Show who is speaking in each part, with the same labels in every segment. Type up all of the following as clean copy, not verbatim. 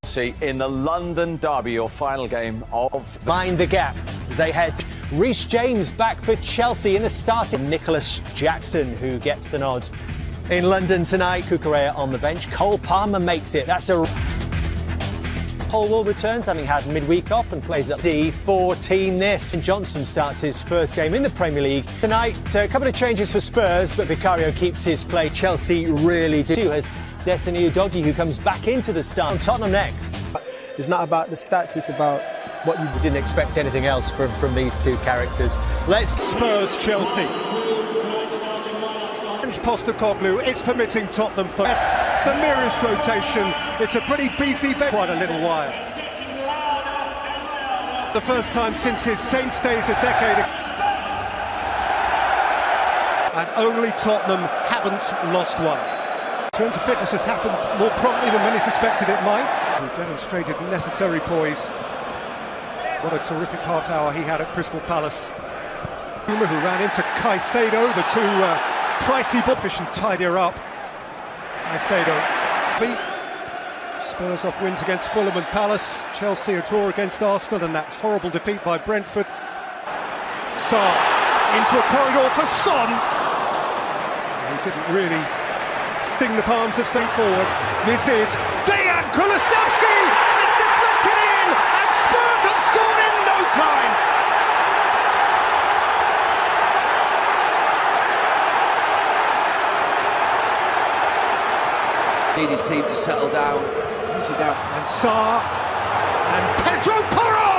Speaker 1: See, in the London derby, your final game of
Speaker 2: Mind the gap as they head. Reece James back for Chelsea in the starting. Nicholas Jackson, who gets the nod. In London tonight, Cucurella on the bench. Cole Palmer makes it. That's a... Holwell returns, having had midweek off, and plays at D14 this. Johnson starts his first game in the Premier League. Tonight, a couple of changes for Spurs, but Vicario keeps his play. Chelsea really do. Has Destiny Udogie, who comes back into the start. Tottenham next.
Speaker 3: It's not about the stats, it's about what you
Speaker 2: didn't expect anything else from these two characters. Let's...
Speaker 4: Spurs Chelsea. Postecoglou is permitting Tottenham first. The merest rotation. It's a pretty beefy bet. Quite a little while. The first time since his Saints days a decade ago. And only Tottenham haven't lost one. Turn to fitness has happened more promptly than many suspected it might. He demonstrated necessary poise. What a terrific half hour he had at Crystal Palace. Who ran into Caicedo, the two pricey fish and tidy her up. Caicedo. Spurs off wins against Fulham and Palace. Chelsea a draw against Arsenal and that horrible defeat by Brentford. Sarr into a corridor for Son. He didn't really sting the palms of St. Forward. This is Dejan Kulusevski! It's deflected in! And Spurs have scored in no time!
Speaker 5: Need his team to settle down.
Speaker 4: And Sarr and Pedro Porro!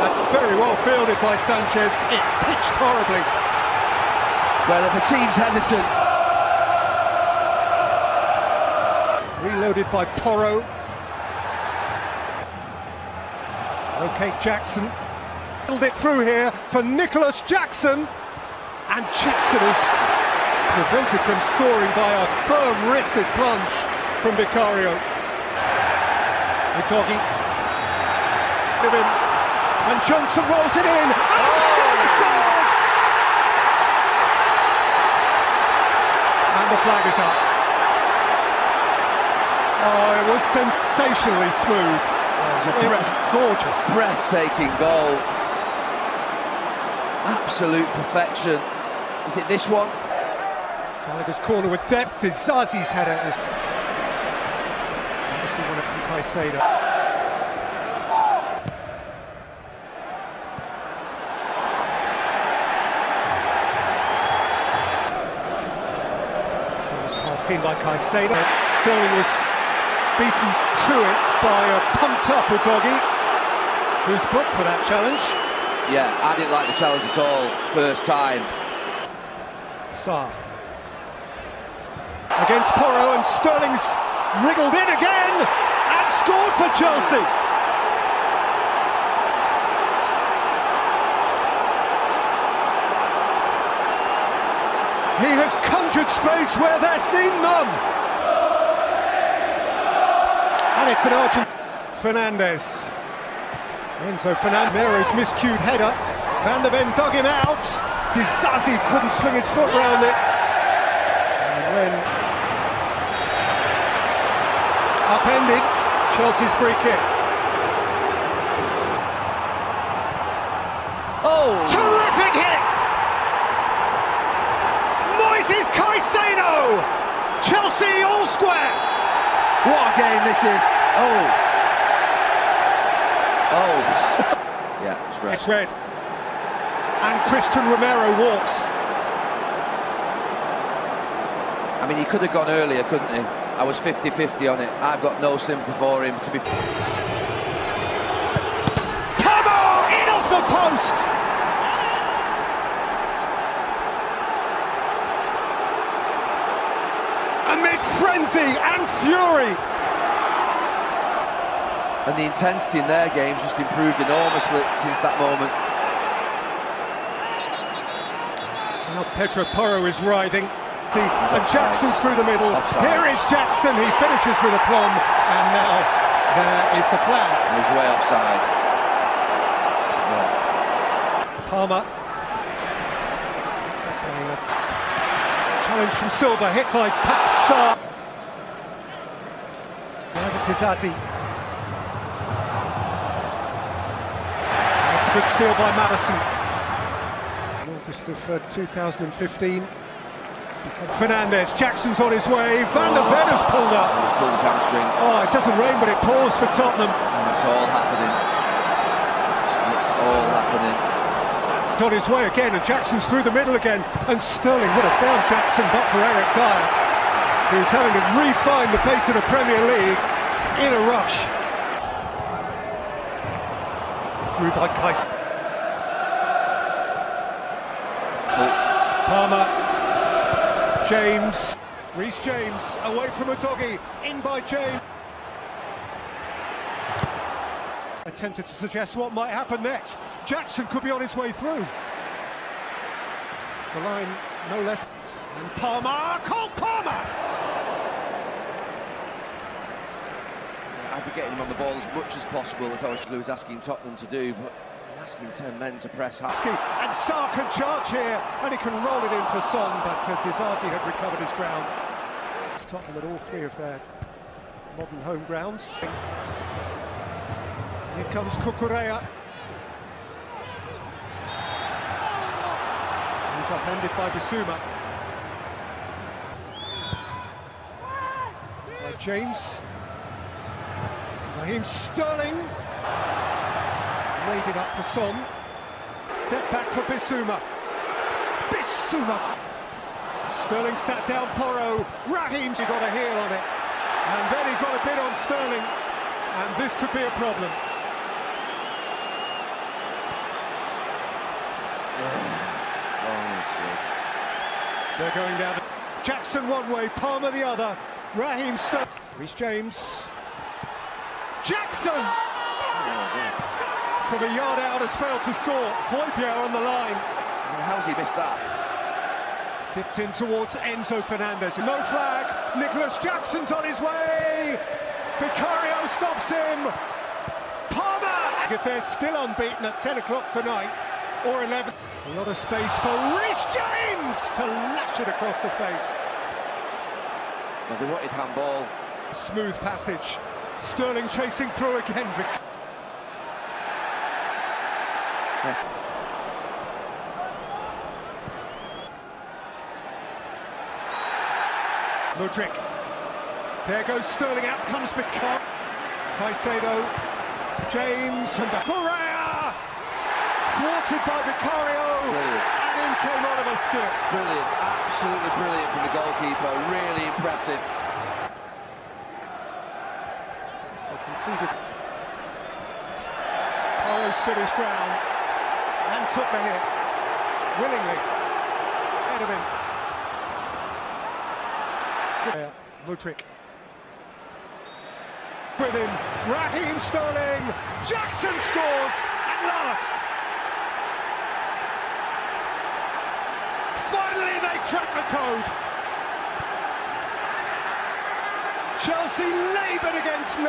Speaker 4: That's very well fielded by Sanchez. It pitched horribly.
Speaker 5: Well, if a team's hesitant.
Speaker 4: Reloaded by Porro. Okay, Jackson. Pulled it through here for Nicholas Jackson. And Jackson is prevented from scoring by a firm-wristed plunge from Vicario. Udogie. And Johnson rolls it in. And Son scores! And the flag is up. Oh, it was sensationally smooth.
Speaker 5: It was
Speaker 4: gorgeous.
Speaker 5: Breathtaking goal. Absolute perfection. Is it this one?
Speaker 4: Gallagher's corner with depth. Dizazi's header is... Obviously one from Caicedo. So it was passed in by Caicedo. Sterling was beaten to it by a pumped-up Udogie, who's booked for that challenge.
Speaker 5: Yeah, I didn't like the challenge at all, first time.
Speaker 4: Sarr. Against Porro, and Sterling's wriggled in again and scored for Chelsea. He has conjured space where there seemed none. And it's an Argentine. Fernandez. Enzo Fernandez, miscued header. Van der Ven dug him out. Dizazi couldn't swing his foot round it. And then upended. Chelsea's free kick.
Speaker 5: Oh!
Speaker 4: Terrific hit! Moises Caicedo! Chelsea all square!
Speaker 5: What a game this is! Oh! Oh! Yeah, it's red.
Speaker 4: It's red. And Christian Romero walks.
Speaker 5: I mean, he could have gone earlier, couldn't he? I was 50-50 on it. I've got no sympathy for him, to be...
Speaker 4: Come on! In off the post! Amid frenzy and fury.
Speaker 5: And the intensity in their game's just improved enormously since that moment.
Speaker 4: Now Pedro Porro is riding. And Jackson's through the middle.
Speaker 5: Offside.
Speaker 4: Here is Jackson. He finishes with aplomb. And now there is the flag.
Speaker 5: He's way offside. Yeah.
Speaker 4: Palmer. Challenge from Silva, hit by Sarr. Now to Tizazi. Good steal by Maddison. In August of 2015. Fernandez, Jackson's on his way. Van der Ven's pulled up.
Speaker 5: He's pulled his hamstring.
Speaker 4: Oh, it doesn't rain, but it pours for Tottenham.
Speaker 5: It's all happening. It's all happening.
Speaker 4: On his way again, and Jackson's through the middle again. And Sterling would have found Jackson, but for Eric Dyer, who's having to refine the pace of the Premier League in a rush. Through by Kais. Palmer. James. Reece James away from a doggy. In by James. Attempted to suggest what might happen next. Jackson could be on his way through. The line no less. And Palmer. Cole Palmer!
Speaker 5: I'd be getting him on the ball as much as possible if I was asking Tottenham to do, but asking 10 men to press hard.
Speaker 4: And Sarr can charge here, and he can roll it in for Son, but Dizazi had recovered his ground. It's Tottenham at all three of their modern home grounds. Here comes Cucurella. He's upended by Bissouma. By James. Raheem Sterling. Laid it up for Son. Set back for Bissouma. Bissouma. Sterling sat down Porro. Raheem's got a heel on it. And then he got a bit on Sterling. And this could be a problem. They're going down. Jackson one way, Palmer the other. Raheem Sterling. Reece James. Jackson! From a yard out has failed to score. Højbjerg on the line.
Speaker 5: How's he missed that?
Speaker 4: Tipped in towards Enzo Fernandez. No flag. Nicholas Jackson's on his way. Vicario stops him. Palmer! If they're still unbeaten at 10 o'clock tonight, or 11. A lot of space for Reece James to lash it across the face.
Speaker 5: Well, they wanted handball.
Speaker 4: Smooth passage. Sterling chasing through again.
Speaker 5: Yes.
Speaker 4: Mudryk. There goes Sterling, out comes Vicario. Caicedo. James and Correa. Thwarted by Vicario.
Speaker 5: Brilliant.
Speaker 4: And in came Oliver Stewart.
Speaker 5: Brilliant, absolutely brilliant from the goalkeeper. Really impressive.
Speaker 4: They conceded. Porro stood his ground and took the hit willingly. Ahead of him. Mudryk. With him, Raheem Sterling. Jackson scores at last. Finally, they crack the code. Chelsea laboured against 9.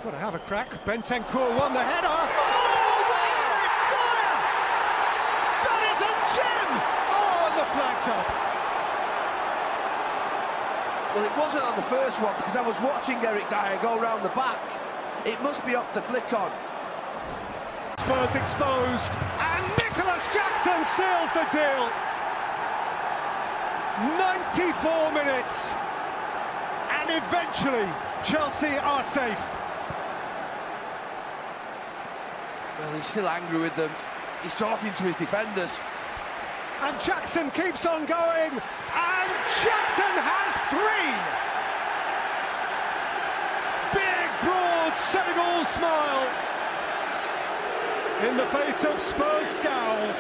Speaker 4: Got to have a crack. Bentancur won the header. Oh, Eric Dyer! That is a gem! Oh, and the flag's up.
Speaker 5: Well, it wasn't on the first one because I was watching Eric Dyer go round the back. It must be off the flick on.
Speaker 4: Spurs exposed, and Nicholas Jackson seals the deal. 94 minutes, and eventually Chelsea are safe.
Speaker 5: Well, he's still angry with them. He's talking to his defenders.
Speaker 4: And Jackson keeps on going, and Jackson has 3. Big, broad Senegal smile in the face of Spurs scowls.